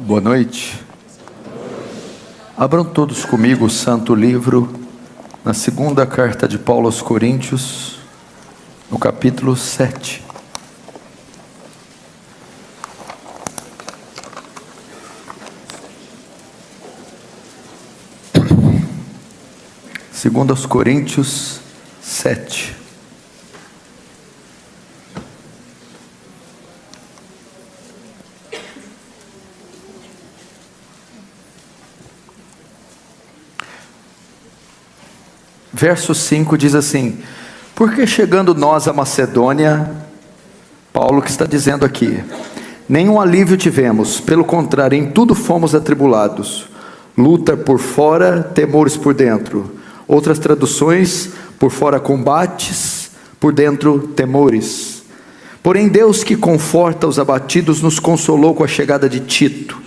Boa noite. Abram todos comigo o Santo Livro, na segunda carta de Paulo aos Coríntios, no capítulo 7. Segundo aos Coríntios 7. Verso 5 diz assim: porque chegando nós à Macedônia, Paulo que está dizendo aqui, nenhum alívio tivemos, pelo contrário, em tudo fomos atribulados, luta por fora, temores por dentro. Outras traduções, por fora combates, por dentro temores. Porém Deus, que conforta os abatidos, nos consolou com a chegada de Tito,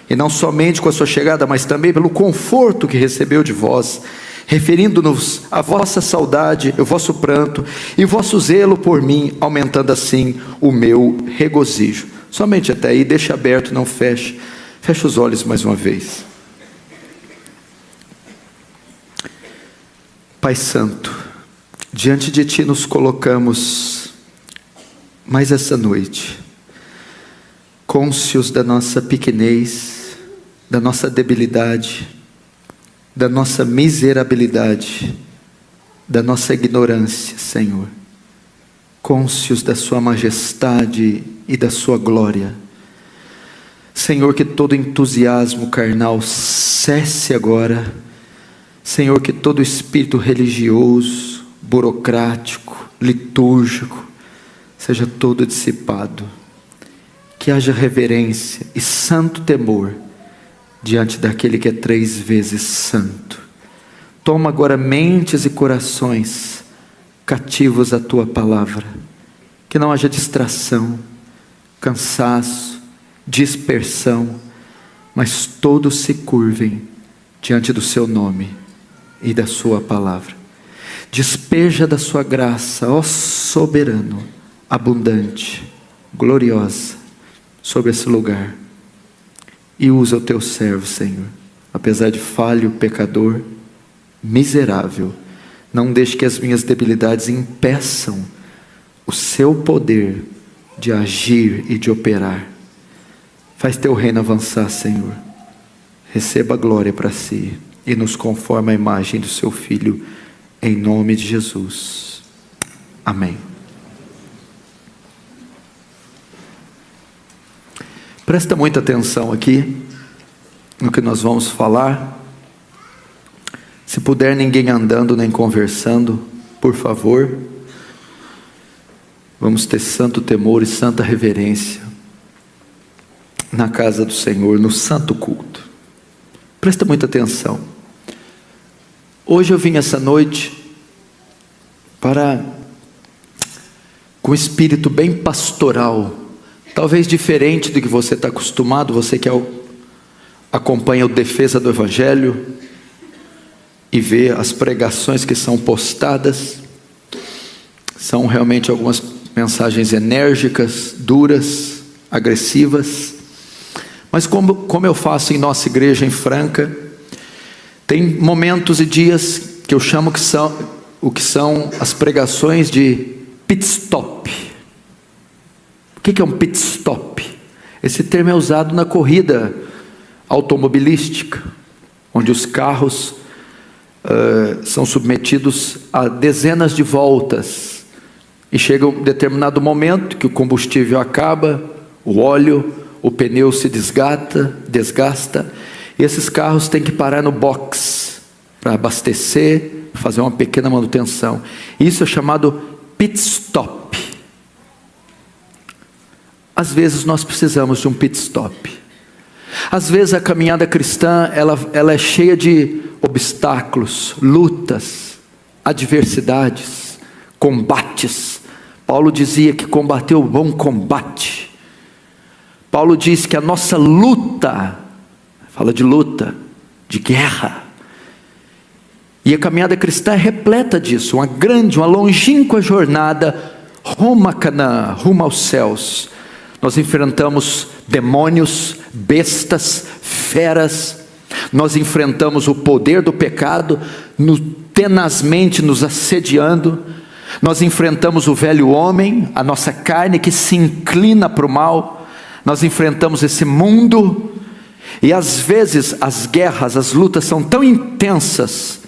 e não somente com a sua chegada, mas também pelo conforto que recebeu de vós, referindo-nos à vossa saudade, o vosso pranto e o vosso zelo por mim, aumentando assim o meu regozijo. Somente até aí, deixa aberto, não feche. Feche os olhos mais uma vez. Pai Santo, diante de Ti nos colocamos mais essa noite, cônscios da nossa pequenez, da nossa debilidade, da nossa miserabilidade, da nossa ignorância, Senhor, cônscios da Sua majestade e da Sua glória. Senhor, que todo entusiasmo carnal cesse agora. Senhor, que todo espírito religioso, burocrático, litúrgico, seja todo dissipado. Que haja reverência e santo temor diante daquele que é 3 vezes santo. Toma agora mentes e corações cativos à Tua palavra. Que não haja distração, cansaço, dispersão, mas todos se curvem diante do Seu nome e da Sua palavra. Despeja da Sua graça, ó soberano, abundante, gloriosa, sobre esse lugar. E usa o Teu servo, Senhor, apesar de falho, pecador, miserável. Não deixe que as minhas debilidades impeçam o Seu poder de agir e de operar. Faz Teu reino avançar, Senhor. Receba a glória para Si e nos conforma à imagem do Seu Filho, em nome de Jesus. Amém. Presta muita atenção aqui no que nós vamos falar. Se puder, ninguém andando nem conversando, por favor. Vamos ter santo temor e santa reverência na casa do Senhor, no santo culto. Presta muita atenção. Hoje eu vim essa noite com um espírito bem pastoral, talvez diferente do que você está acostumado, você que acompanha o Defesa do Evangelho e vê as pregações que são postadas, são realmente algumas mensagens enérgicas, duras, agressivas, mas como eu faço em nossa igreja em Franca, tem momentos e dias que eu chamo que são as pregações de pit stop. O que é um pit stop? Esse termo é usado na corrida automobilística, onde os carros são submetidos a dezenas de voltas, e chega um determinado momento que o combustível acaba, o óleo, o pneu se desgasta, e esses carros têm que parar no box para abastecer, fazer uma pequena manutenção. Isso é chamado pit stop. Às vezes nós precisamos de um pit stop. Às vezes a caminhada cristã ela é cheia de obstáculos, lutas, adversidades, combates. Paulo dizia que combateu o bom combate. Paulo diz que a nossa luta, fala de luta, de guerra. E a caminhada cristã é repleta disso, uma longínqua jornada rumo a Canaã, rumo aos céus. nós enfrentamos demônios, bestas, feras, nós enfrentamos o poder do pecado, tenazmente nos assediando, nós enfrentamos o velho homem, a nossa carne que se inclina para o mal, nós enfrentamos esse mundo, e às vezes as guerras, as lutas são tão intensas,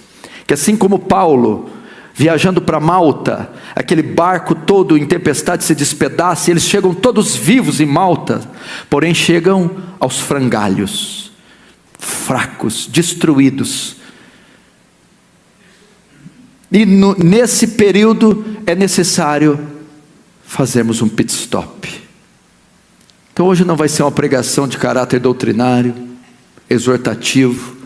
que assim como Paulo, viajando para Malta, aquele barco todo em tempestade se despedaça, e eles chegam todos vivos em Malta, porém chegam aos frangalhos, fracos, destruídos. E nesse período é necessário fazermos um pit stop. Então hoje não vai ser uma pregação de caráter doutrinário, exortativo,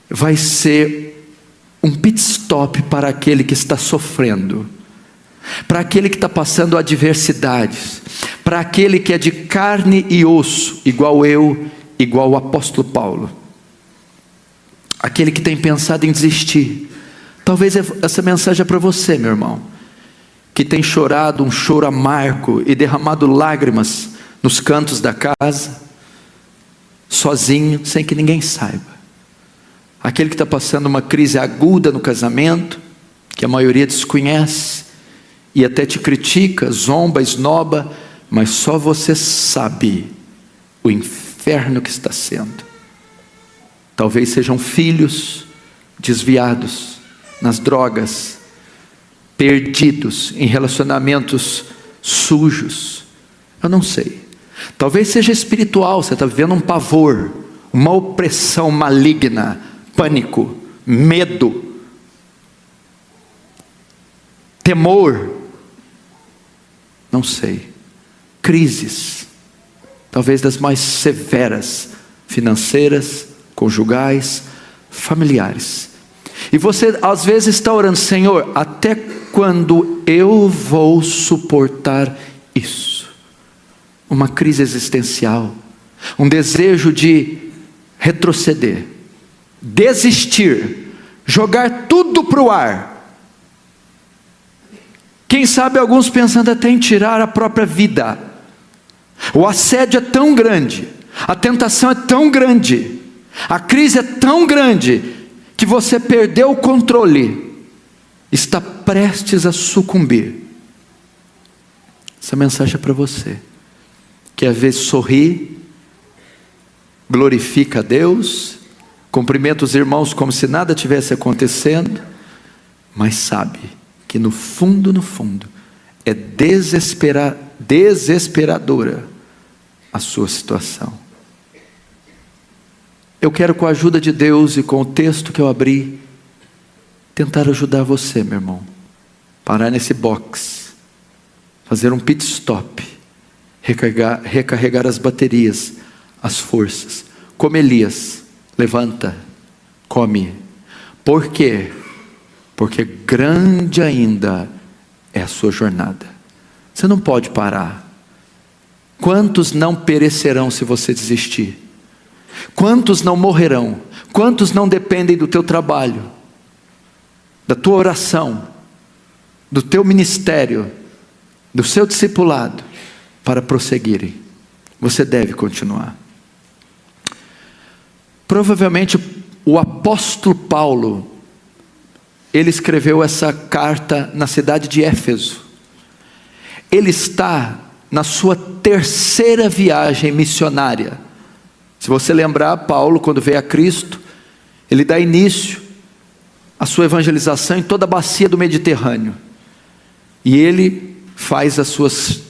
vai ser um pit stop para aquele que está sofrendo, para aquele que está passando adversidades, para aquele que é de carne e osso, igual eu, igual o apóstolo Paulo, aquele que tem pensado em desistir. Talvez essa mensagem é para você, meu irmão, que tem chorado um choro amargo e derramado lágrimas nos cantos da casa, sozinho, sem que ninguém saiba. Aquele que está passando uma crise aguda no casamento, que a maioria desconhece, e até te critica, zomba, esnoba, mas só você sabe o inferno que está sendo. Talvez sejam filhos desviados nas drogas, perdidos em relacionamentos sujos, eu não sei. Talvez seja espiritual, você está vivendo um pavor, uma opressão maligna, pânico, medo, temor, não sei, crises, talvez das mais severas, financeiras, conjugais, familiares. E você às vezes está orando: Senhor, até quando eu vou suportar isso? Uma crise existencial, um desejo de retroceder, desistir, jogar tudo para o ar. Quem sabe alguns pensando até em tirar a própria vida. O assédio é tão grande, a tentação é tão grande, a crise é tão grande, que você perdeu o controle, está prestes a sucumbir. Essa mensagem é para você, que às vezes sorri, glorifica a Deus, cumprimenta os irmãos como se nada tivesse acontecendo, mas sabe que no fundo, é desesperadora a sua situação. Eu quero, com a ajuda de Deus e com o texto que eu abri, tentar ajudar você, meu irmão, parar nesse box, fazer um pit stop, recarregar as baterias, as forças, como Elias, levanta, come. Por quê? Porque grande ainda é a sua jornada. Você não pode parar. Quantos não perecerão se você desistir? Quantos não morrerão? Quantos não dependem do teu trabalho, da tua oração, do teu ministério, do seu discipulado, para prosseguirem? Você deve continuar. Provavelmente o apóstolo Paulo, ele escreveu essa carta na cidade de Éfeso. Ele está na sua terceira viagem missionária. Se você lembrar, Paulo, quando veio a Cristo, ele dá início à sua evangelização em toda a bacia do Mediterrâneo. E ele faz as suas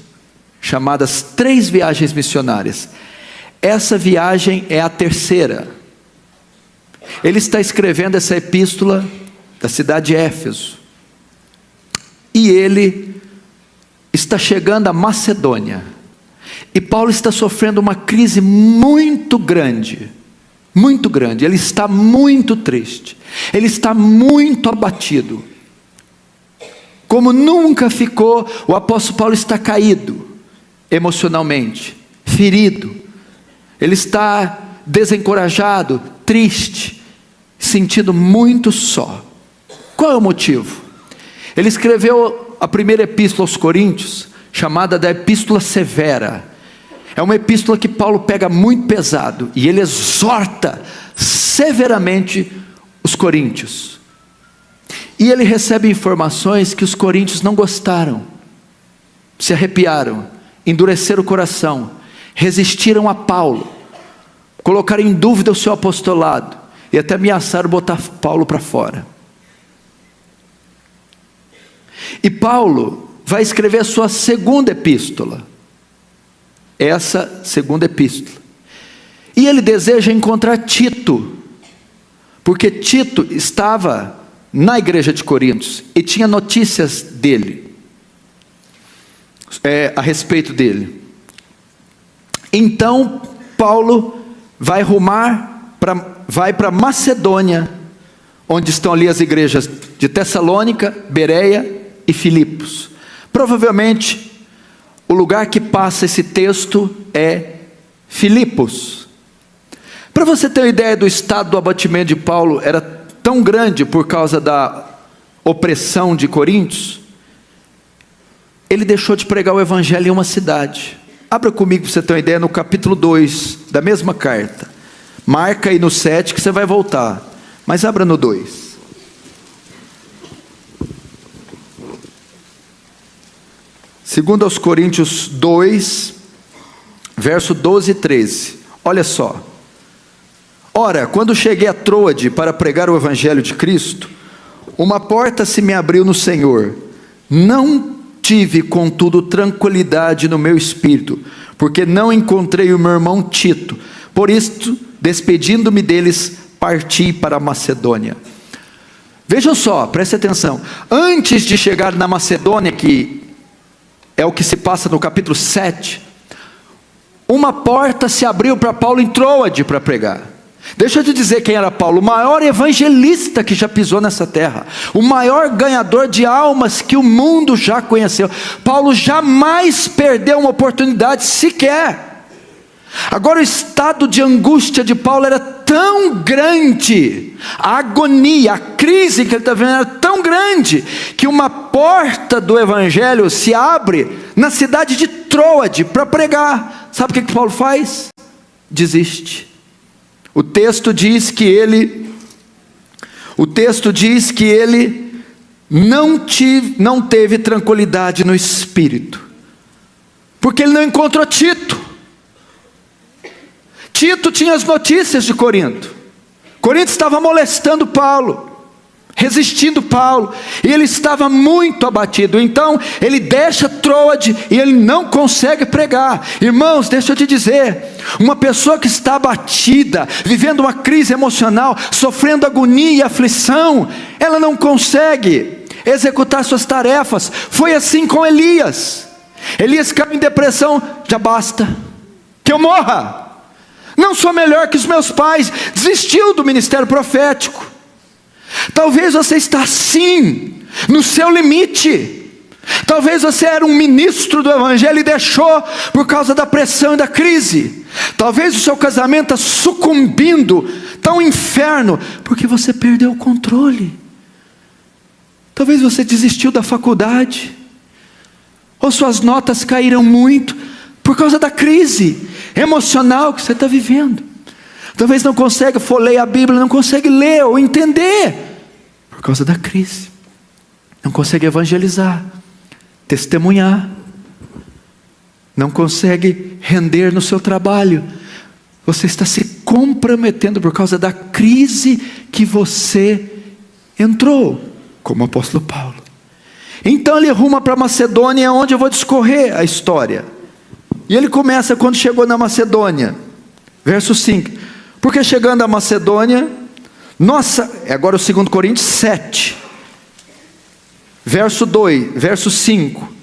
chamadas 3 viagens missionárias. Essa viagem é a terceira. Ele está escrevendo essa epístola da cidade de Éfeso. E ele está chegando à Macedônia. E Paulo está sofrendo uma crise muito grande, muito grande. Ele está muito triste, ele está muito abatido, como nunca ficou. O apóstolo Paulo está caído emocionalmente, ferido, ele está desencorajado, triste, sentindo muito só. Qual é o motivo? Ele escreveu a primeira epístola aos Coríntios, chamada da Epístola Severa. É uma epístola que Paulo pega muito pesado, e ele exorta severamente os coríntios. E ele recebe informações que os coríntios não gostaram, se arrepiaram, endureceram o coração, resistiram a Paulo, colocaram em dúvida o seu apostolado, e até ameaçaram botar Paulo para fora. E Paulo vai escrever a sua segunda epístola, essa segunda epístola, e ele deseja encontrar Tito, porque Tito estava na igreja de Corinto, e tinha notícias dele, a respeito dele. Então Paulo vai para Macedônia, onde estão ali as igrejas de Tessalônica, Bereia e Filipos. Provavelmente o lugar que passa esse texto é Filipos. Para você ter uma ideia do estado do abatimento de Paulo, era tão grande por causa da opressão de Coríntios, ele deixou de pregar o evangelho em uma cidade. Abra comigo para você ter uma ideia no capítulo 2 da mesma carta. Marca aí no 7 que você vai voltar, mas abra no 2. Segundo aos Coríntios 2, verso 12 e 13. Olha só. Ora, quando cheguei a Troade para pregar o evangelho de Cristo, uma porta se me abriu no Senhor. Não tive, contudo, tranquilidade no meu espírito, porque não encontrei o meu irmão Tito. Por isto, despedindo-me deles, parti para a Macedônia. Vejam só, preste atenção. Antes de chegar na Macedônia, que é o que se passa no capítulo 7, uma porta se abriu para Paulo em Troade para pregar. Deixa eu te dizer quem era Paulo: o maior evangelista que já pisou nessa terra, o maior ganhador de almas que o mundo já conheceu. Paulo jamais perdeu uma oportunidade sequer. Agora o estado de angústia de Paulo era tão grande, a agonia, a crise que ele está vivendo era tão grande, que uma porta do evangelho se abre na cidade de Troade para pregar. Sabe o que Paulo faz? Desiste. O texto diz que ele não teve tranquilidade no espírito, porque ele não encontrou Tito. Tito tinha as notícias de Corinto. Corinto estava molestando Paulo, resistindo Paulo, e ele estava muito abatido. Então ele deixa Troade e ele não consegue pregar. Irmãos, deixa eu te dizer, uma pessoa que está abatida, vivendo uma crise emocional, sofrendo agonia e aflição, ela não consegue executar suas tarefas. Foi assim com Elias. Elias caiu em depressão. Já basta, que eu morra, não sou melhor que os meus pais. Desistiu do ministério profético. Talvez você está assim, no seu limite. Talvez você era um ministro do evangelho e deixou por causa da pressão e da crise. Talvez o seu casamento está sucumbindo, está um inferno, porque você perdeu o controle. Talvez você desistiu da faculdade, ou suas notas caíram muito, por causa da crise emocional que você está vivendo. Talvez não consegue folhear a Bíblia, não consegue ler ou entender, por causa da crise. Não consegue evangelizar, testemunhar, não consegue render no seu trabalho. Você está se comprometendo por causa da crise que você entrou, como o apóstolo Paulo. Então ele ruma para Macedônia, onde eu vou discorrer a história. E ele começa quando chegou na Macedônia, verso 5. Porque chegando a Macedônia, agora o 2 Coríntios 7, verso 5.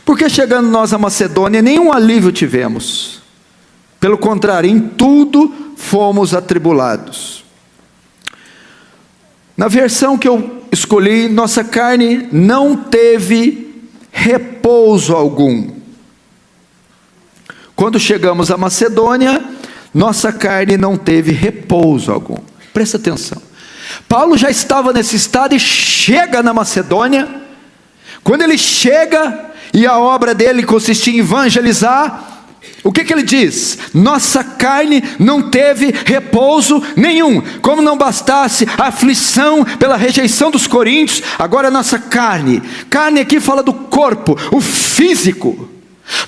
Porque chegando nós a Macedônia, nenhum alívio tivemos. Pelo contrário, em tudo fomos atribulados. Na versão que eu escolhi, nossa carne não teve repouso algum. Quando chegamos a Macedônia, nossa carne não teve repouso algum. Presta atenção. Paulo já estava nesse estado e chega na Macedônia. Quando ele chega, e a obra dele consistia em evangelizar, o que ele diz? Nossa carne não teve repouso nenhum. Como não bastasse a aflição pela rejeição dos coríntios, agora a nossa carne aqui fala do corpo, o físico.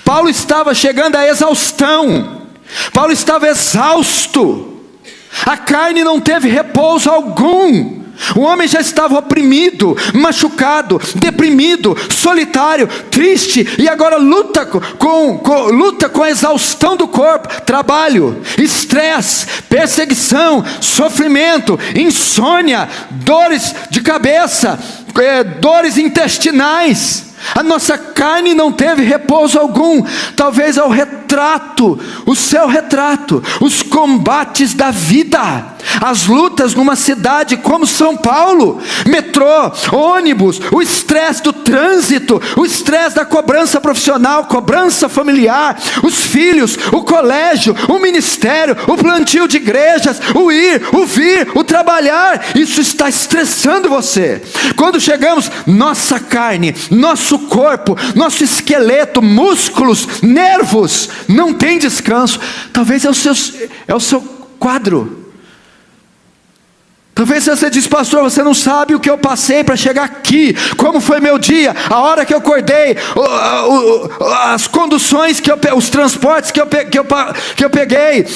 Paulo estava chegando à exaustão, Paulo estava exausto, a carne não teve repouso algum. O homem já estava oprimido, machucado, deprimido, solitário, triste, e agora luta com a exaustão do corpo, trabalho, estresse, perseguição, sofrimento, insônia, dores de cabeça, dores intestinais. A nossa carne não teve repouso algum. Talvez é o seu retrato, os combates da vida, as lutas numa cidade como São Paulo, metrô, ônibus, o estresse do trânsito, o estresse da cobrança profissional, cobrança familiar, os filhos, o colégio, o ministério, o plantio de igrejas, o ir, o vir, o trabalhar. Isso está estressando você. Quando chegamos, nossa carne, nosso corpo, nosso esqueleto, músculos, nervos, não tem descanso. Talvez é o seu quadro. Talvez você diz, pastor, você não sabe o que eu passei para chegar aqui, como foi meu dia, a hora que eu acordei, as conduções, os transportes que eu peguei,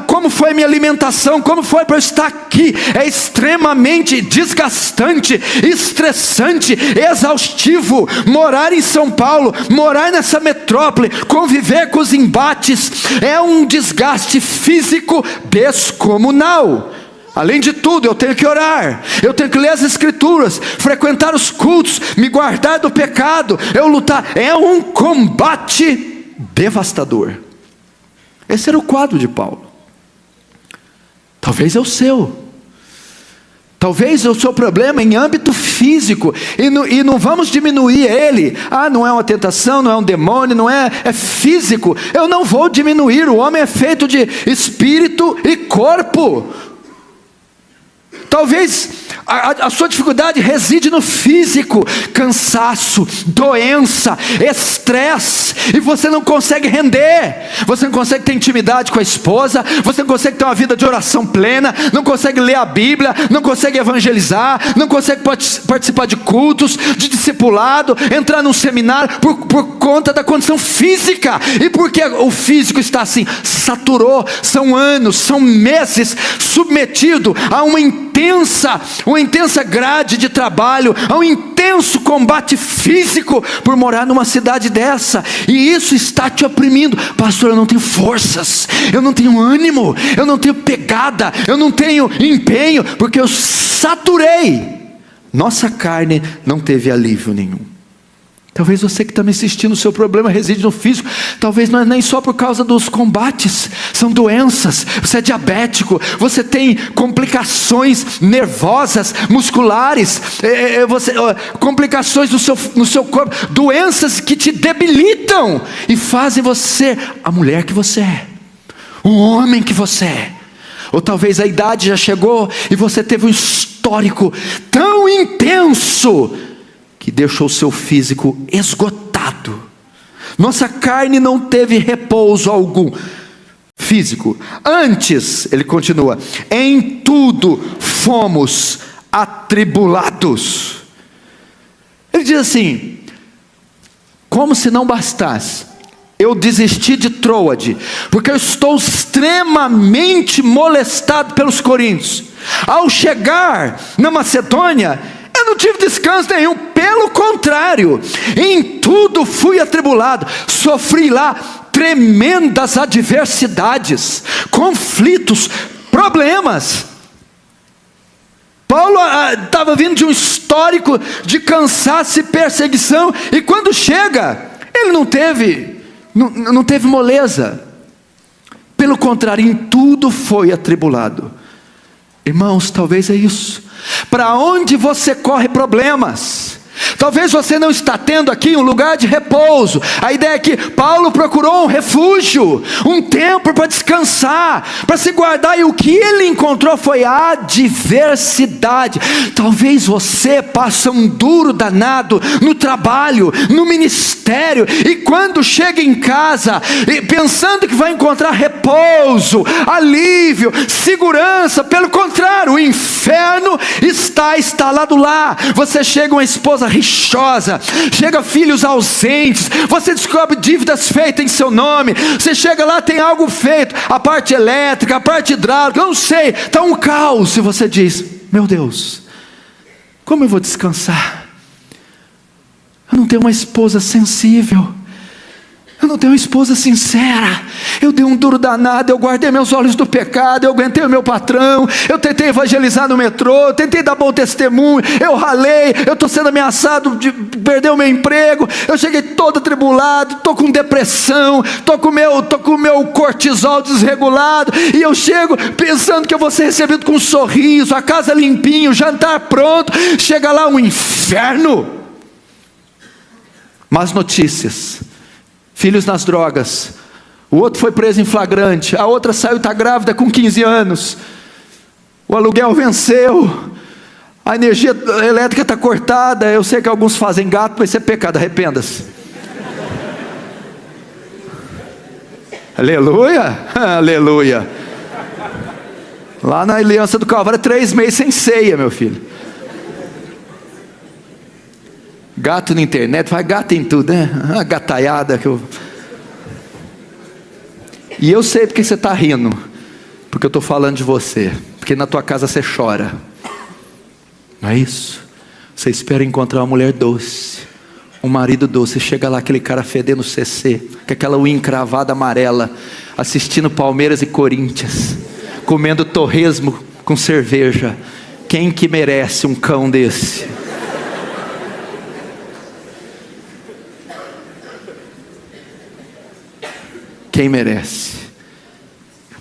como foi minha alimentação, como foi para eu estar aqui. É extremamente desgastante, estressante, exaustivo, morar em São Paulo, morar nessa metrópole, conviver com os embates, é um desgaste físico descomunal. Além de tudo, eu tenho que orar, eu tenho que ler as escrituras, frequentar os cultos, me guardar do pecado, eu lutar. É um combate devastador. Esse era o quadro de Paulo. Talvez é o seu. Talvez o seu problema em âmbito físico, e não vamos diminuir ele. Não é uma tentação, não é um demônio, é físico. Eu não vou diminuir, o homem é feito de espírito e corpo. Talvez a sua dificuldade reside no físico, cansaço, doença, estresse, e você não consegue render, você não consegue ter intimidade com a esposa, você não consegue ter uma vida de oração plena, não consegue ler a Bíblia, não consegue evangelizar, não consegue participar de cultos, de discipulado, entrar num seminário, por conta da condição física. E porque o físico está assim, saturou, são anos, são meses, submetido a uma intensa grade de trabalho, a um intenso combate físico, por morar numa cidade dessa, e isso está te oprimindo. Pastor, eu não tenho forças, eu não tenho ânimo, eu não tenho pegada, eu não tenho empenho, porque eu saturei. Nossa carne não teve alívio nenhum. Talvez você que está me assistindo, o seu problema reside no físico. Talvez não é nem só por causa dos combates, são doenças. Você é diabético, você tem complicações nervosas, musculares, complicações no seu corpo, doenças que te debilitam e fazem você a mulher que você é, o homem que você é. Ou talvez a idade já chegou e você teve um histórico tão intenso que deixou o seu físico esgotado. Nossa carne não teve repouso algum físico. Antes, ele continua, em tudo fomos atribulados. Ele diz assim, como se não bastasse, eu desisti de Troade, porque eu estou extremamente molestado pelos coríntios. Ao chegar na Macedônia, eu não tive descanso nenhum, pelo contrário, em tudo fui atribulado, sofri lá tremendas adversidades, conflitos, problemas. Paulo estava vindo de um histórico de cansaço e perseguição, e quando chega, ele não teve moleza, pelo contrário, em tudo foi atribulado. Irmãos, talvez é isso. Para onde você corre problemas, Talvez você não está tendo aqui um lugar de repouso. A ideia é que Paulo procurou um refúgio, um tempo para descansar, para se guardar, e o que ele encontrou foi a adversidade. Talvez você passe um duro danado no trabalho, no ministério, e quando chega em casa, pensando que vai encontrar repouso, alívio, segurança, pelo contrário, o inferno está instalado lá. Você chega uma esposa rixosa, chega filhos ausentes, você descobre dívidas feitas em seu nome, você chega lá, tem algo feito, a parte elétrica, a parte hidráulica, eu não sei, está um caos, e você diz: meu Deus, como eu vou descansar? Eu não tenho uma esposa sensível, eu não tenho uma esposa sincera, eu dei um duro danado, eu guardei meus olhos do pecado, eu aguentei o meu patrão, eu tentei evangelizar no metrô, eu tentei dar bom testemunho, eu ralei, eu estou sendo ameaçado de perder o meu emprego, eu cheguei todo atribulado, estou com depressão, estou com o meu cortisol desregulado, e eu chego pensando que eu vou ser recebido com um sorriso, a casa limpinha, o jantar pronto, chega lá um inferno. Más notícias: filhos nas drogas, o outro foi preso em flagrante, a outra saiu, está grávida com 15 anos, o aluguel venceu, a energia elétrica está cortada. Eu sei que alguns fazem gato, mas isso é pecado, arrependa-se. Aleluia, aleluia. Lá na Aliança do Calvário, 3 meses sem ceia, meu filho. Gato na internet, vai gato em tudo, né? Uma gataiada que eu... E eu sei porque você está rindo, porque eu estou falando de você, porque na tua casa você chora, não é isso? Você espera encontrar uma mulher doce, um marido doce, chega lá aquele cara fedendo CC, com aquela unha encravada amarela, assistindo Palmeiras e Corinthians, comendo torresmo com cerveja. Quem que merece um cão desse? Quem merece?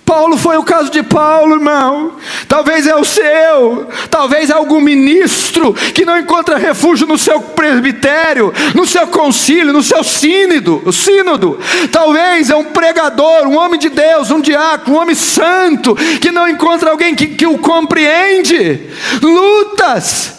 Paulo foi o caso de Paulo, irmão. Talvez é o seu, talvez é algum ministro que não encontra refúgio no seu presbitério, no seu concílio, no seu sínodo. Talvez é um pregador, um homem de Deus, um diácono, um homem santo, que não encontra alguém que o compreende. Lutas.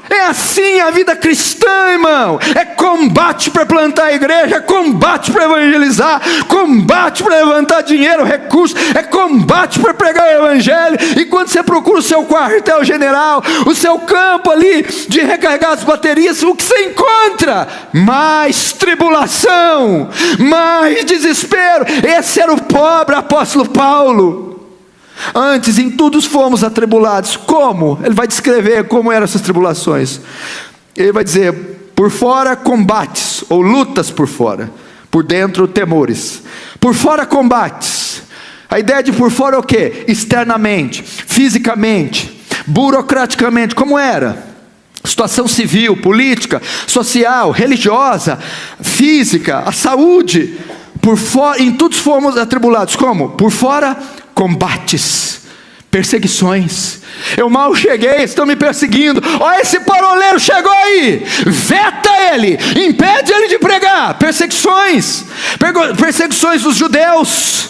É assim a vida cristã, irmão. É combate para plantar a igreja, é combate para evangelizar, combate para levantar dinheiro, recursos, é combate para pregar o evangelho. E quando você procura o seu quartel-general, o seu campo ali de recarregar as baterias, o que você encontra? Mais tribulação, mais desespero. Esse era o pobre apóstolo Paulo. Antes, em tudo fomos atribulados. Como? Ele vai descrever como eram essas tribulações. Ele vai dizer: por fora combates, ou lutas por fora, por dentro temores. Por fora combates. A ideia de por fora é o quê? Externamente, fisicamente, burocraticamente. Como era? Situação civil, política, social, religiosa, física, a saúde. Por fora, em tudo fomos atribulados. Como? Por fora combates, perseguições. Eu mal cheguei, estão me perseguindo. Olha, esse paroleiro chegou aí, veta ele, impede ele de pregar. Perseguições dos judeus,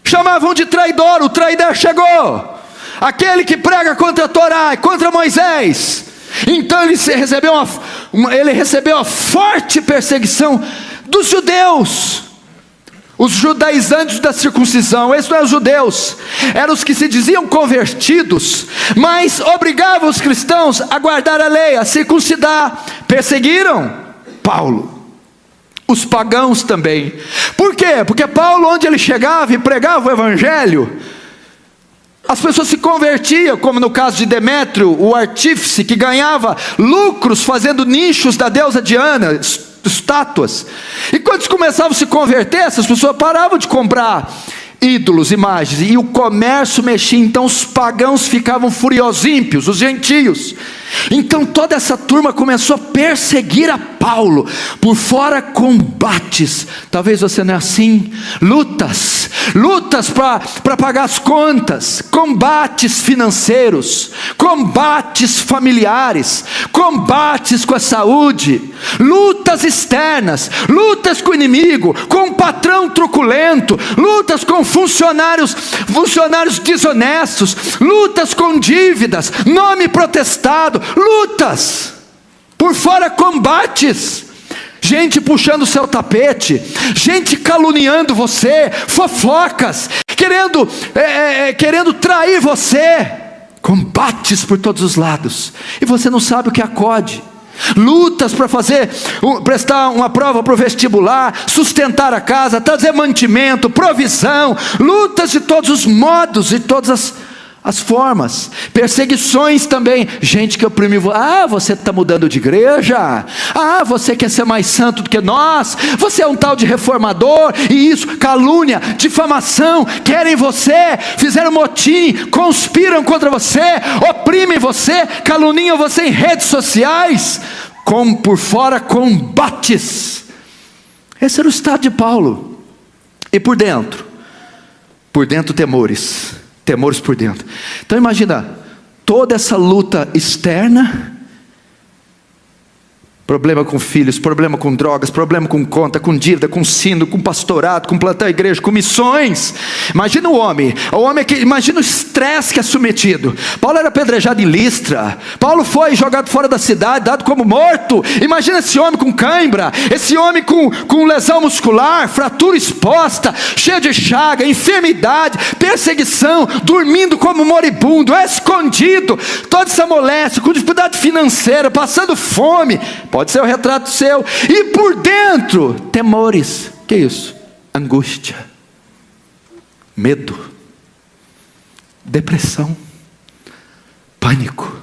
chamavam de traidor. O traidor chegou, aquele que prega contra a Torá, contra Moisés. Então ele recebeu a forte perseguição dos judeus. Os judaizantes da circuncisão, esses não eram os judeus, eram os que se diziam convertidos, mas obrigavam os cristãos a guardar a lei, a circuncidar. Perseguiram Paulo. Os pagãos também. Por quê? Porque Paulo, onde ele chegava e pregava o evangelho, as pessoas se convertiam, como no caso de Demétrio, o artífice que ganhava lucros fazendo nichos da deusa Diana, estátuas. E quando eles começavam a se converter, essas pessoas paravam de comprar ídolos, imagens, e o comércio mexia. Então os pagãos ficavam furiosos, ímpios, os gentios. Então toda essa turma começou a perseguir a Paulo. Por fora, combates. Talvez você não é assim. Lutas para pagar as contas, combates financeiros, combates familiares, combates com a saúde, lutas externas, lutas com o inimigo, com o patrão truculento, lutas com funcionários desonestos, lutas com dívidas, nome protestado, lutas. Por fora, combates, gente puxando o seu tapete, gente caluniando você, fofocas, querendo trair você, combates por todos os lados, e você não sabe o que acode. Lutas para prestar uma prova para o vestibular, sustentar a casa, trazer mantimento, provisão, lutas de todos os modos e todas as formas, perseguições também, gente que oprime, você está mudando de igreja, você quer ser mais santo do que nós, você é um tal de reformador, e isso, calúnia, difamação, querem você, fizeram motim, conspiram contra você, oprimem você, caluniam você em redes sociais, como por fora combates. Esse era o estado de Paulo. E por dentro temores por dentro. Então imagina, toda essa luta externa, problema com filhos, problema com drogas, problema com conta, com dívida, com sino, com pastorado, com plantar igreja, com missões. Imagina o homem imagina o estresse que é submetido. Paulo era apedrejado em Listra, Paulo foi jogado fora da cidade, dado como morto. Imagina esse homem com cãibra, esse homem com lesão muscular, fratura exposta, cheio de chaga, enfermidade, perseguição, dormindo como moribundo, escondido, toda essa moléstia, com dificuldade financeira, passando fome. Pode ser o retrato seu. E por dentro, temores. Que é isso? Angústia, medo, depressão, pânico,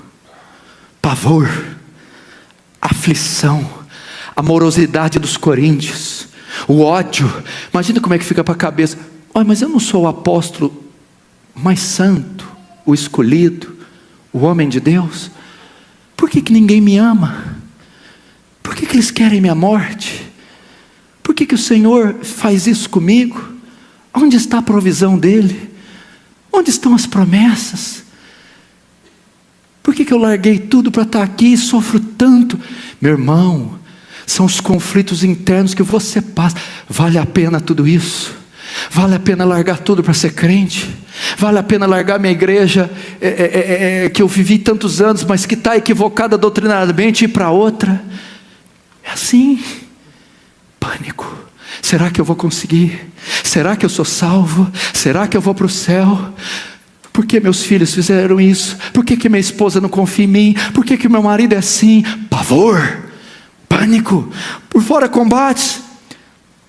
pavor, aflição, a morosidade dos coríntios, o ódio. Imagina como é que fica para a cabeça. Mas eu não sou o apóstolo mais santo, o escolhido, o homem de Deus. Por que ninguém me ama? Por que eles querem minha morte? Por que o Senhor faz isso comigo? Onde está a provisão dEle? Onde estão as promessas? Por que eu larguei tudo para estar aqui e sofro tanto? Meu irmão, são os conflitos internos que você passa. Vale a pena tudo isso? Vale a pena largar tudo para ser crente? Vale a pena largar minha igreja que eu vivi tantos anos, mas que está equivocada doutrinariamente, e ir para outra? É assim. Pânico. Será que eu vou conseguir? Será que eu sou salvo? Será que eu vou para o céu? Por que meus filhos fizeram isso? Por que minha esposa não confia em mim? Por que meu marido é assim? Pavor, pânico. Por fora combates,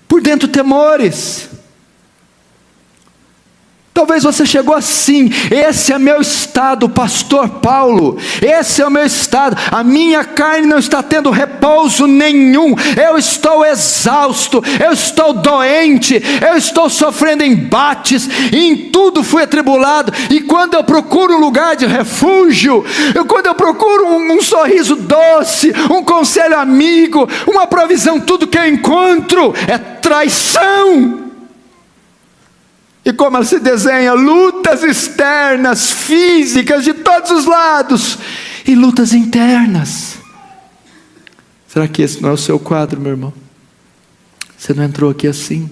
por dentro temores. Talvez você chegou assim. Esse é meu estado, pastor Paulo. Esse é o meu estado. A minha carne não está tendo repouso nenhum. Eu estou exausto. Eu estou doente. Eu estou sofrendo embates. Em tudo fui atribulado. E quando eu procuro um lugar de refúgio, quando eu procuro um sorriso doce, um conselho amigo, uma provisão, tudo que eu encontro é traição. E como ela se desenha, lutas externas, físicas, de todos os lados, e lutas internas. Será que esse não é o seu quadro, meu irmão? Você não entrou aqui assim?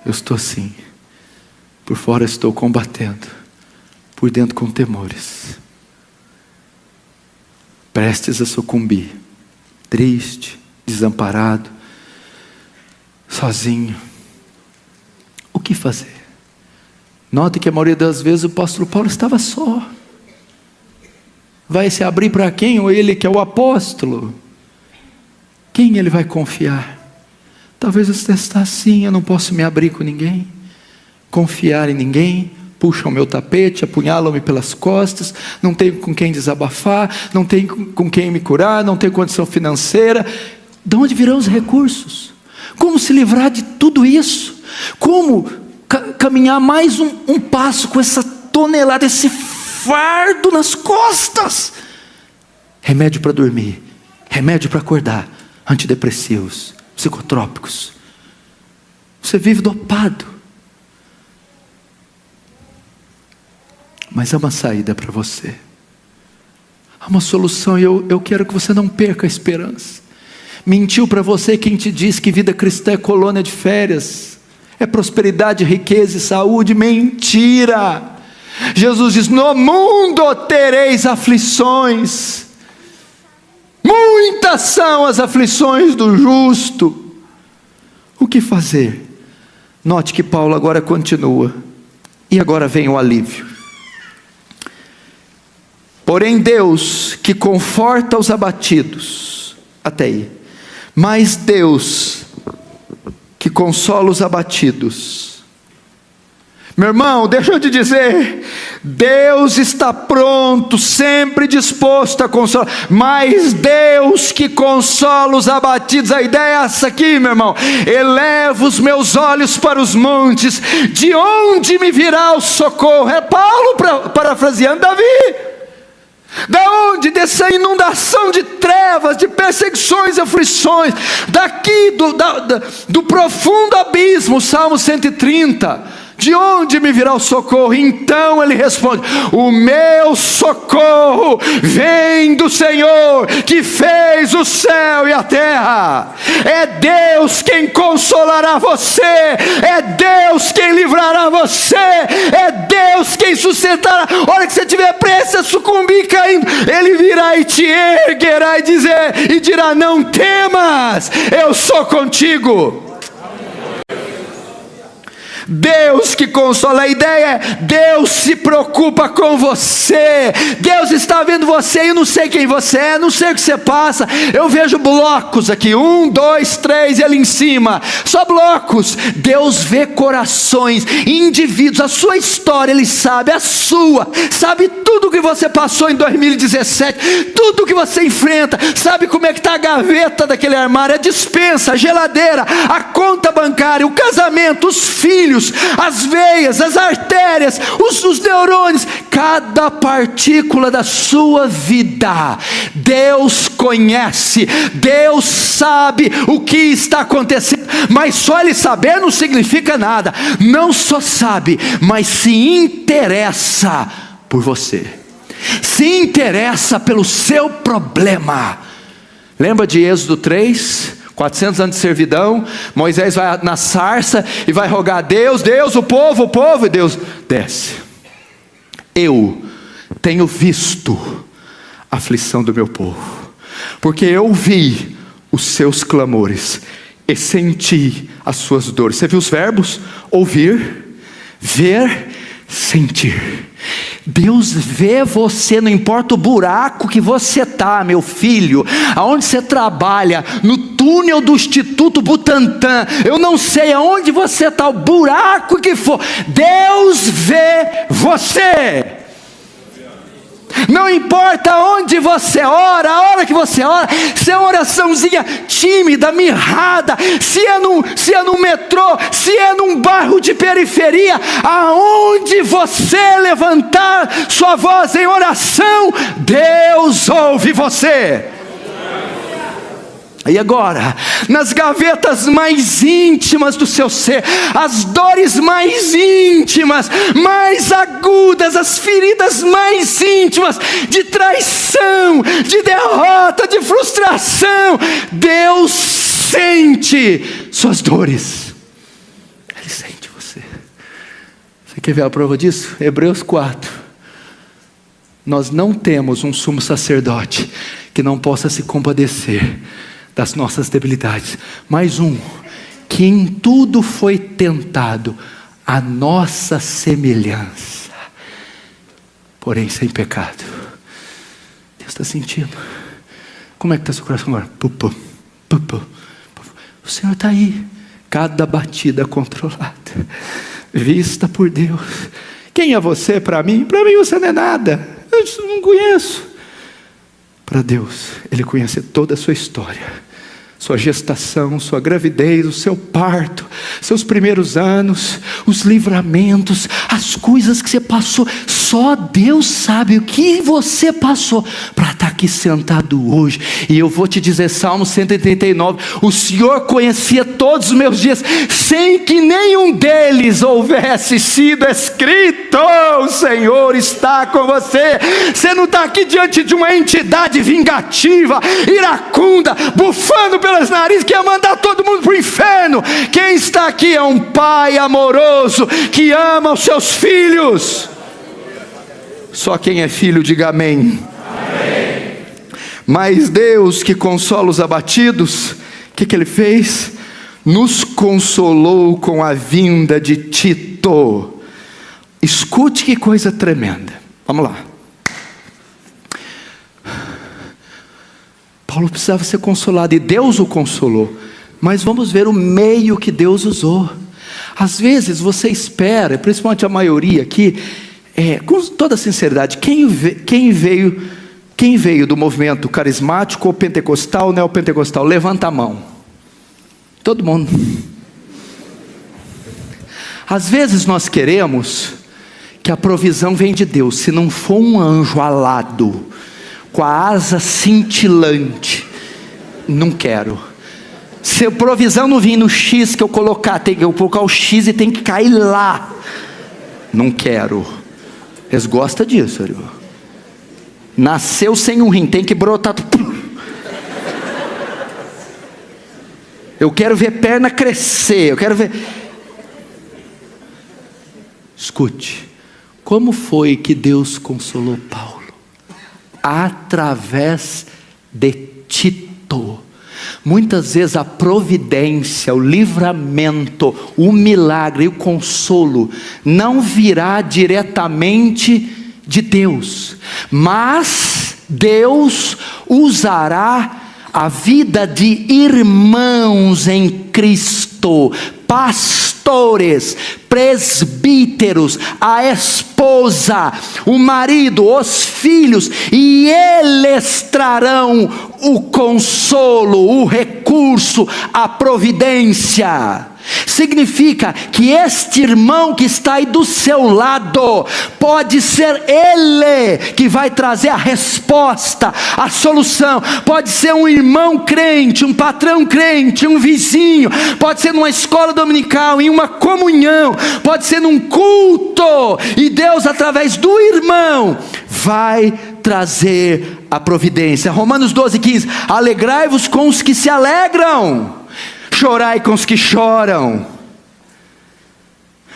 Eu estou assim. Por fora estou combatendo, por dentro com temores, prestes a sucumbir, triste, desamparado, sozinho. O que fazer? Note que a maioria das vezes o apóstolo Paulo estava só. Vai se abrir para quem? Ou ele que é o apóstolo? Quem ele vai confiar? Talvez você está assim. Eu não posso me abrir com ninguém, confiar em ninguém. Puxam o meu tapete, apunhalam-me pelas costas, não tenho com quem desabafar, não tenho com quem me curar, não tenho condição financeira. De onde virão os recursos? Como se livrar de tudo isso? Como caminhar mais um passo com essa tonelada, esse fardo nas costas? Remédio para dormir, remédio para acordar, antidepressivos, psicotrópicos. Você vive dopado. Mas há uma saída para você. Há uma solução, e eu quero que você não perca a esperança. Mentiu para você quem te diz que vida cristã é colônia de férias, é prosperidade, riqueza e saúde. Mentira! Jesus diz: no mundo tereis aflições. Muitas são as aflições do justo. O que fazer? Note que Paulo agora continua, e agora vem o alívio. Porém Deus que conforta os abatidos, até aí, mas Deus que consola os abatidos. Meu irmão, deixa eu te dizer, Deus está pronto, sempre disposto a consolar, mas Deus que consola os abatidos. A ideia é essa aqui, meu irmão: eleva os meus olhos para os montes, de onde me virá o socorro? É Paulo parafraseando Davi. Da onde? Dessa inundação de trevas, de perseguições e aflições, daqui do profundo abismo. Salmo 130, de onde me virá o socorro? Então ele responde: o meu socorro vem do Senhor, que fez o céu e a terra. É Deus quem consolará você, é Deus quem livrará você, é Deus quem sustentará. A hora que você tiver prestes a sucumbir, caindo, Ele virá e te erguerá e dirá: não temas, eu sou contigo. Deus que consola. A ideia é: Deus se preocupa com você. Deus está vendo você. Eu não sei quem você é, não sei o que você passa. Eu vejo blocos aqui, 1, 2, 3 e ali em cima, só blocos. Deus vê corações, indivíduos, a sua história Ele sabe, a sua, sabe tudo que você passou em 2017, tudo que você enfrenta, sabe como é que está a gaveta daquele armário, a despensa, a geladeira, a conta bancária, o casamento, os filhos, as veias, as artérias, os neurônios, cada partícula da sua vida. Deus conhece, Deus sabe o que está acontecendo, mas só Ele saber não significa nada. Não só sabe, mas se interessa por você, se interessa pelo seu problema. Lembra de Êxodo 3? 400 anos de servidão, Moisés vai na sarça e vai rogar a Deus: Deus, o povo, e Deus desce. Eu tenho visto a aflição do meu povo, porque eu vi os seus clamores e senti as suas dores. Você viu os verbos? Ouvir, ver, sentir. Deus vê você, não importa o buraco que você está, meu filho, aonde você trabalha, no túnel do Instituto Butantan, eu não sei aonde você está, o buraco que for, Deus vê você. Não importa onde você ora, a hora que você ora, se é uma oraçãozinha tímida, mirrada, se é no metrô, se é num bairro de periferia, aonde você levantar sua voz em oração, Deus ouve você. E agora, nas gavetas mais íntimas do seu ser, as dores mais íntimas, mais agudas, as feridas mais íntimas, de traição, de derrota, de frustração, Deus sente suas dores. Ele sente você. Você quer ver a prova disso? Hebreus 4. Nós não temos um sumo sacerdote que não possa se compadecer das nossas debilidades, mais um que em tudo foi tentado a nossa semelhança, porém sem pecado. Deus está sentindo. Como é que está seu coração agora? O Senhor está aí, cada batida controlada, vista por Deus. Quem é você para mim? Para mim você não é nada, eu não conheço. Para Deus, Ele conhece toda a sua história, sua gestação, sua gravidez, o seu parto, seus primeiros anos, os livramentos, as coisas que você passou. Só Deus sabe o que você passou para estar aqui sentado hoje. E eu vou te dizer, Salmo 139, o Senhor conhecia todos os meus dias, sem que nenhum deles houvesse sido escrito. O Senhor está com você. Você não está aqui diante de uma entidade vingativa, iracunda, bufando pelas narizes, que ia mandar todo mundo para o inferno. Quem está aqui é um pai amoroso, que ama os seus filhos. Só quem é filho, diga amém. Amém. Mas Deus, que consola os abatidos, o que Ele fez? Nos consolou com a vinda de Tito. Escute que coisa tremenda. Vamos lá. Paulo precisava ser consolado e Deus o consolou. Mas vamos ver o meio que Deus usou. Às vezes você espera, principalmente a maioria aqui, com toda sinceridade, quem veio do movimento carismático ou pentecostal, neopentecostal? Levanta a mão. Todo mundo. Às vezes nós queremos que a provisão vem de Deus. Se não for um anjo alado, com a asa cintilante, não quero. Se a provisão não vir no X que eu colocar, tem que eu colocar o X e tem que cair lá, não quero. Eles gostam disso, irmão. Nasceu sem um rim, tem que brotar. Eu quero ver perna crescer, eu quero ver. Escute, como foi que Deus consolou Paulo? Através de Tito. Muitas vezes a providência, o livramento, o milagre e o consolo não virá diretamente de Deus, mas Deus usará a vida de irmãos em Cristo, pastores, presbíteros, a esposa, o marido, os filhos, e eles trarão o consolo, o recurso, a providência. Significa que este irmão que está aí do seu lado, pode ser ele que vai trazer a resposta, a solução. Pode ser um irmão crente, um patrão crente, um vizinho, pode ser numa escola dominical, em uma comunhão, pode ser num culto, e Deus através do irmão vai trazer a providência. Romanos 12:15, alegrai-vos com os que se alegram, chorai com os que choram.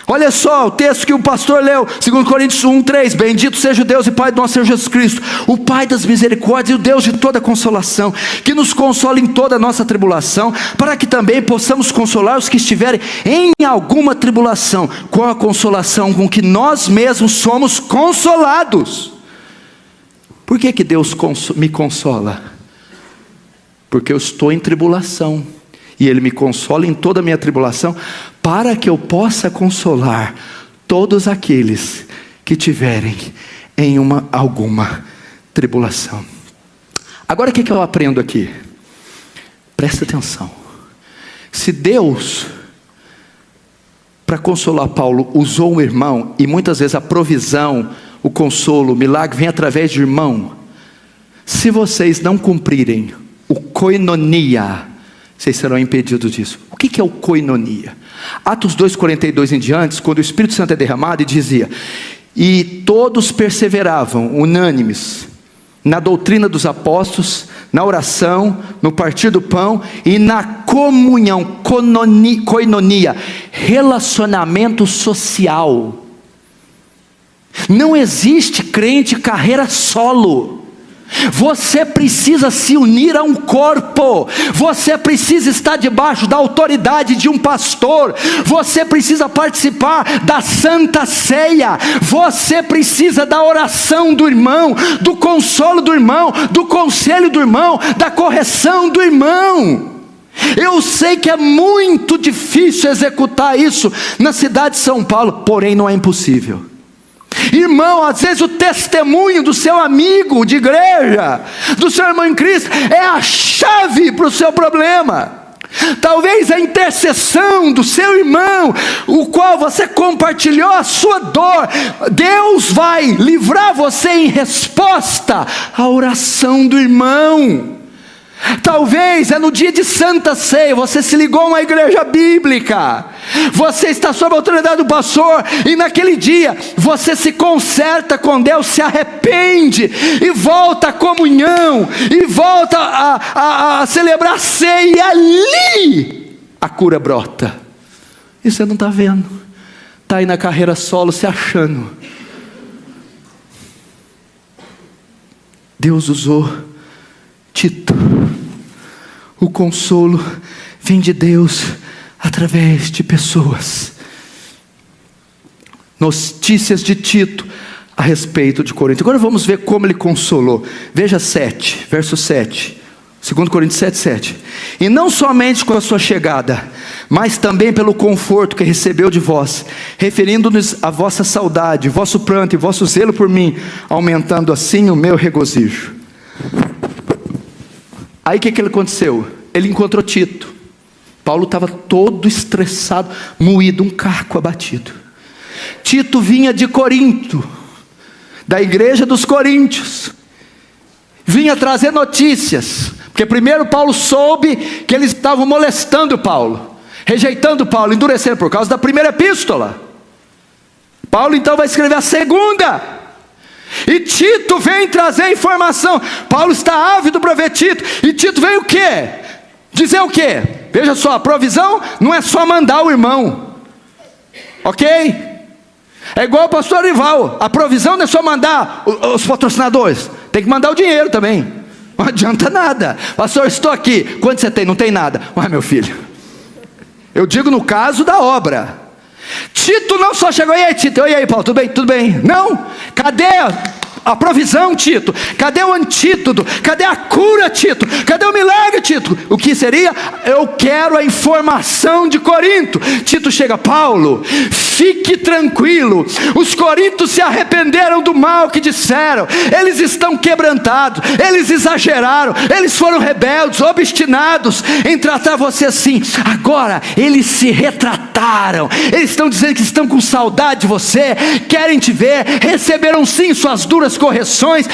Olha só o texto que o pastor leu, 2 Coríntios 1:3, bendito seja o Deus e Pai do nosso Senhor Jesus Cristo, o Pai das misericórdias e o Deus de toda consolação, que nos consola em toda a nossa tribulação, para que também possamos consolar os que estiverem em alguma tribulação, com a consolação com que nós mesmos somos consolados. Por que Deus me consola? Porque eu estou em tribulação, e Ele me consola em toda a minha tribulação, para que eu possa consolar todos aqueles que tiverem em alguma tribulação. Agora o que eu aprendo aqui? Presta atenção. Se Deus, para consolar Paulo, usou um irmão, e muitas vezes a provisão, o consolo, o milagre vem através de irmão, se vocês não cumprirem o koinonia, vocês serão impedidos disso. O que é o koinonia? Atos 2:42 em diante, quando o Espírito Santo é derramado, e dizia: e todos perseveravam unânimes na doutrina dos apóstolos, na oração, no partir do pão e na comunhão, koinonia, relacionamento social. Não existe crente carreira solo. Você precisa se unir a um corpo, você precisa estar debaixo da autoridade de um pastor, você precisa participar da Santa Ceia, você precisa da oração do irmão, do consolo do irmão, do conselho do irmão, da correção do irmão. Eu sei que é muito difícil executar isso na cidade de São Paulo, porém não é impossível. Irmão, às vezes o testemunho do seu amigo de igreja, do seu irmão em Cristo, é a chave para o seu problema. Talvez a intercessão do seu irmão, o qual você compartilhou a sua dor, Deus vai livrar você em resposta à oração do irmão. Talvez é no dia de Santa Ceia, você se ligou a uma igreja bíblica, você está sob a autoridade do pastor, e naquele dia você se conserta com Deus, se arrepende, e volta à comunhão, e volta a celebrar a ceia, e ali a cura brota. E você não está vendo, está aí na carreira solo se achando. Deus usou Tito. O consolo vem de Deus através de pessoas. Notícias de Tito a respeito de Corinto. Agora vamos ver como ele consolou. Veja 7, verso 7. 2 Coríntios 7, 7. E não somente com a sua chegada, mas também pelo conforto que recebeu de vós, referindo-nos a vossa saudade, vosso pranto e vosso zelo por mim, aumentando assim o meu regozijo. Aí o que aconteceu? Ele encontrou Tito. Paulo estava todo estressado, moído, um caco abatido. Tito vinha de Corinto, da igreja dos coríntios, vinha trazer notícias, porque primeiro Paulo soube que eles estavam molestando Paulo, rejeitando Paulo, endurecendo por causa da primeira epístola. Paulo então vai escrever a segunda. E Tito vem trazer informação. Paulo está ávido para ver Tito. E Tito veio o quê? Dizer o quê? Veja só, a provisão não é só mandar o irmão, ok? É igual o pastor Arival. A provisão não é só mandar os patrocinadores, tem que mandar o dinheiro também. Não adianta nada. Pastor, estou aqui. Quanto você tem? Não tem nada. Ué, meu filho, eu digo no caso da obra. Tito não só chegou, e aí Tito, e aí Paulo, tudo bem? Tudo bem? Não, cadê a provisão, Tito? Cadê o antídoto? Cadê a cura, Tito? Cadê o milagre, Tito? O que seria? Eu quero a informação de Corinto. Tito chega, Paulo, fique tranquilo, os coríntios se arrependeram do mal que disseram, eles estão quebrantados, eles exageraram, eles foram rebeldes, obstinados em tratar você assim. Agora eles se retrataram, eles estão dizendo que estão com saudade de você, querem te ver, receberam sim suas duras correções.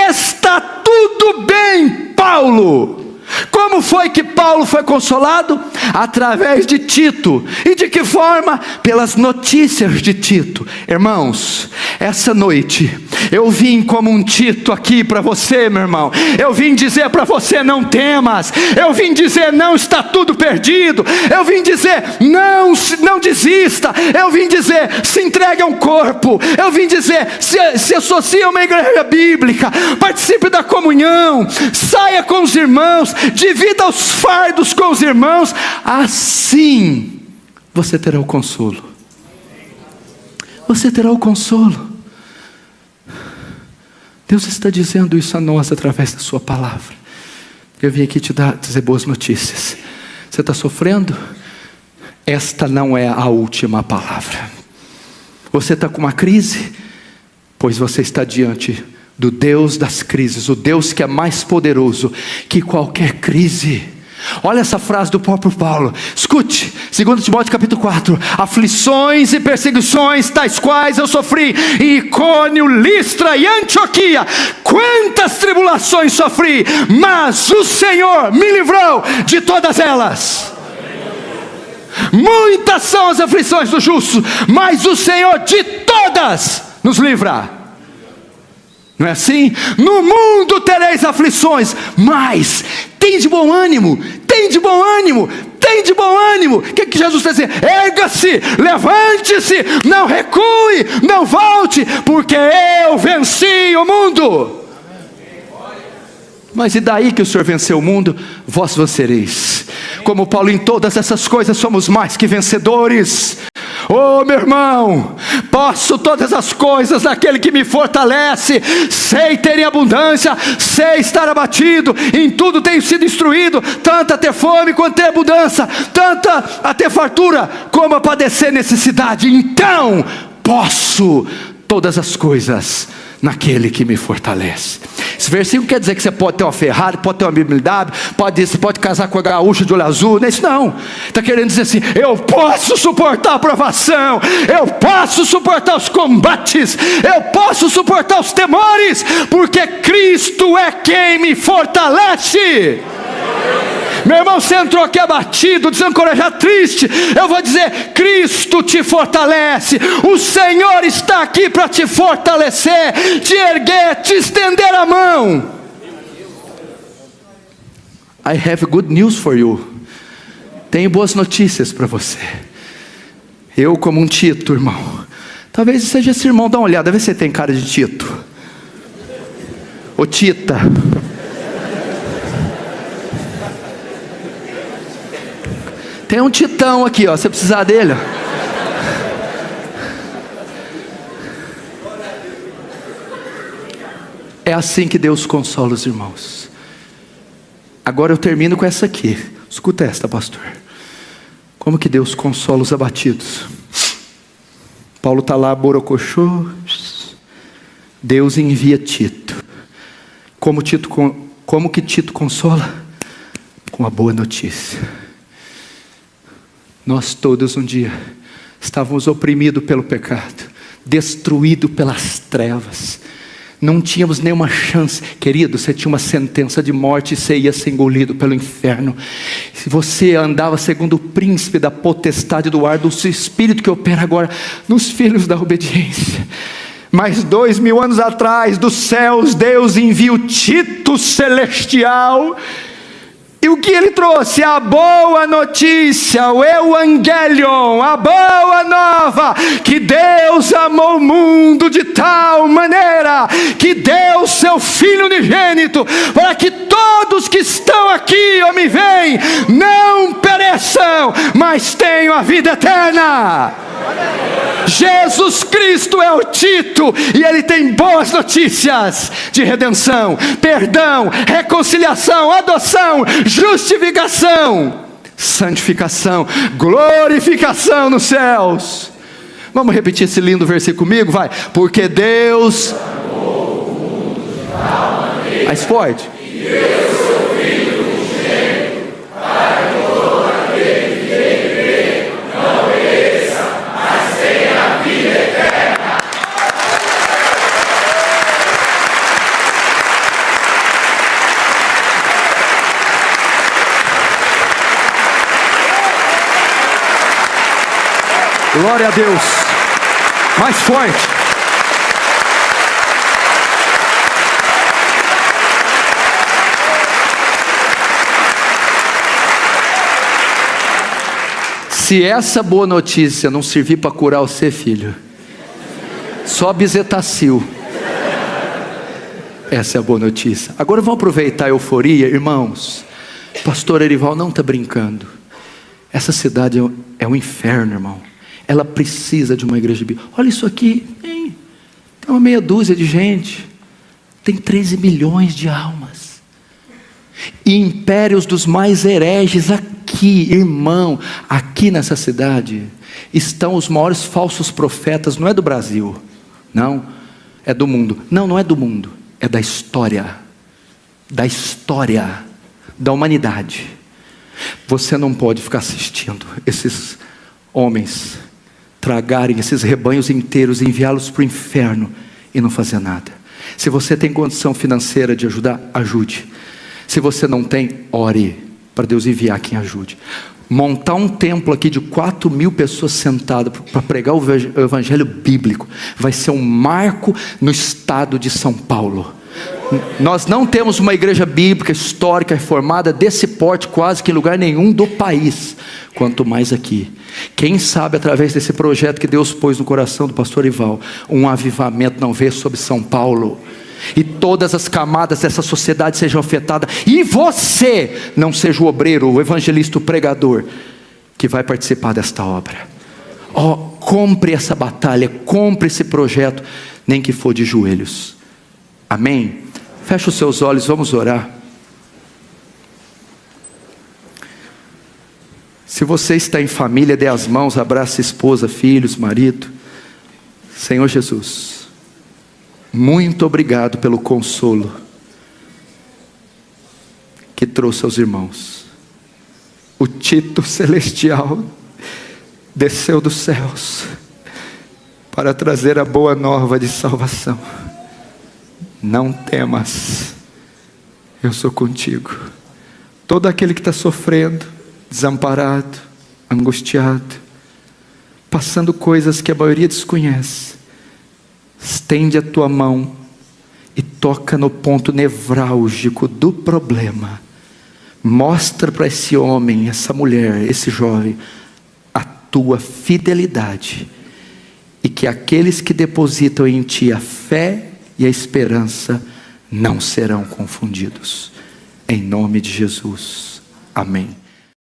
Está tudo bem, Paulo. Como foi que Paulo foi consolado? Através de Tito. E de que forma? Pelas notícias de Tito. Irmãos, essa noite eu vim como um Tito aqui para você, meu irmão. Eu vim dizer para você, não temas. Eu vim dizer, não está tudo perdido. Eu vim dizer, não desista. Eu vim dizer, se entregue ao corpo. Eu vim dizer, se associe a uma igreja bíblica, participe da comunhão, saia com os irmãos, divida os fardos com os irmãos, assim você terá o consolo. Você terá o consolo. Deus está dizendo isso a nós através da sua palavra. Eu vim aqui te dizer boas notícias. Você está sofrendo? Esta não é a última palavra. Você está com uma crise? Pois você está diante do Deus das crises, o Deus que é mais poderoso que qualquer crise. Olha essa frase do próprio Paulo, escute, 2 Timóteo capítulo 4, aflições e perseguições tais quais eu sofri em Icônio, Listra e Antioquia, quantas tribulações sofri, mas o Senhor me livrou de todas elas. Muitas são as aflições do justo, mas o Senhor de todas nos livra. Não é assim? No mundo tereis aflições, mas tem de bom ânimo, tem de bom ânimo, tem de bom ânimo. O que Jesus está dizendo? Erga-se, levante-se, não recue, não volte, porque eu venci o mundo. Mas e daí que o Senhor venceu o mundo? Vós vencereis. Como Paulo, em todas essas coisas somos mais que vencedores. Oh, meu irmão, posso todas as coisas naquele que me fortalece. Sei ter em abundância, sei estar abatido, em tudo tenho sido instruído, tanto a ter fome quanto a ter abundância, tanto a ter fartura como a padecer necessidade. Então posso todas as coisas naquele que me fortalece. Esse versículo quer dizer que você pode ter uma Ferrari, pode ter uma BMW, você pode casar com a gaúcha de olho azul. Não é isso não. Está querendo dizer assim: eu posso suportar a provação, eu posso suportar os combates, eu posso suportar os temores, porque Cristo é quem me fortalece. Meu irmão, você entrou aqui abatido, desencorajado, triste. Eu vou dizer: Cristo te fortalece. O Senhor está aqui para te fortalecer, te erguer, te estender a mão. I have good news for you. Tenho boas notícias para você. Eu, como um Tito, irmão. Talvez seja esse irmão, dá uma olhada, vê se você tem cara de Tito. Ô Tita. Tem um Titão aqui, ó, se você precisar dele. É assim que Deus consola os irmãos. Agora eu termino com essa aqui. Escuta esta, pastor. Como que Deus consola os abatidos? Paulo está lá, borocochô. Deus envia Tito. Como que Tito consola? Com a boa notícia. Nós todos um dia estávamos oprimidos pelo pecado, destruídos pelas trevas, não tínhamos nenhuma chance. Querido, você tinha uma sentença de morte e você ia ser engolido pelo inferno. Se você andava segundo o príncipe da potestade do ar, do espírito que opera agora nos filhos da obediência. Mas 2000 anos atrás, dos céus, Deus envia o Tito celestial. E o que ele trouxe? A boa notícia, o Evangelion, a boa nova, que Deus amou o mundo de tal maneira, que deu seu Filho unigênito, para que todos que estão aqui ou me veem, não pereçam, mas tenham a vida eterna. Jesus Cristo é o Tito, e Ele tem boas notícias de redenção, perdão, reconciliação, adoção, justificação, santificação, glorificação nos céus. Vamos repetir esse lindo versículo comigo? Vai. Porque Deus amou o mundo de tal maneira, mais forte, que deu seu Filho unigênito, para que todo aquele que nele crê não pereça, mas tenha a vida eterna. Glória a Deus. Mais forte. Se essa boa notícia não servir para curar você, filho, só Bezetacil. Essa é a boa notícia. Agora vamos aproveitar a euforia, irmãos. Pastor Erival não está brincando. Essa cidade é um inferno, irmão. Ela precisa de uma igreja bíblica. Olha isso aqui, hein? Tem uma meia dúzia de gente. Tem 13 milhões de almas. E impérios dos mais hereges aqui, irmão. Aqui nessa cidade estão os maiores falsos profetas. Não é do Brasil, não. É do mundo. Não, não é do mundo. É da história. Da história da humanidade. Você não pode ficar assistindo esses homens tragarem esses rebanhos inteiros e enviá-los para o inferno e não fazer nada. Se você tem condição financeira de ajudar, ajude. Se você não tem, ore para Deus enviar quem ajude. Montar um templo aqui de 4.000 pessoas sentadas para pregar o evangelho bíblico vai ser um marco no estado de São Paulo. Nós não temos uma igreja bíblica, histórica, reformada desse porte quase que em lugar nenhum do país, quanto mais aqui. Quem sabe através desse projeto que Deus pôs no coração do pastor Ival, um avivamento não veio sobre São Paulo, e todas as camadas dessa sociedade sejam afetadas, e você não seja o obreiro, o evangelista, o pregador que vai participar desta obra. Compre essa batalha, compre esse projeto, nem que for de joelhos. Amém? Feche os seus olhos, vamos orar. Se você está em família, dê as mãos, abrace esposa, filhos, marido. Senhor Jesus, Muito obrigado pelo consolo que trouxe aos irmãos. O Tito celestial desceu dos céus para trazer a boa nova de salvação. Não temas, eu sou contigo. Todo aquele que está sofrendo, desamparado, angustiado, passando coisas que a maioria desconhece, estende a tua mão e toca no ponto nevrálgico do problema. Mostra para esse homem, essa mulher, esse jovem, a tua fidelidade, e que aqueles que depositam em ti a fé e a esperança não serão confundidos. Em nome de Jesus. Amém.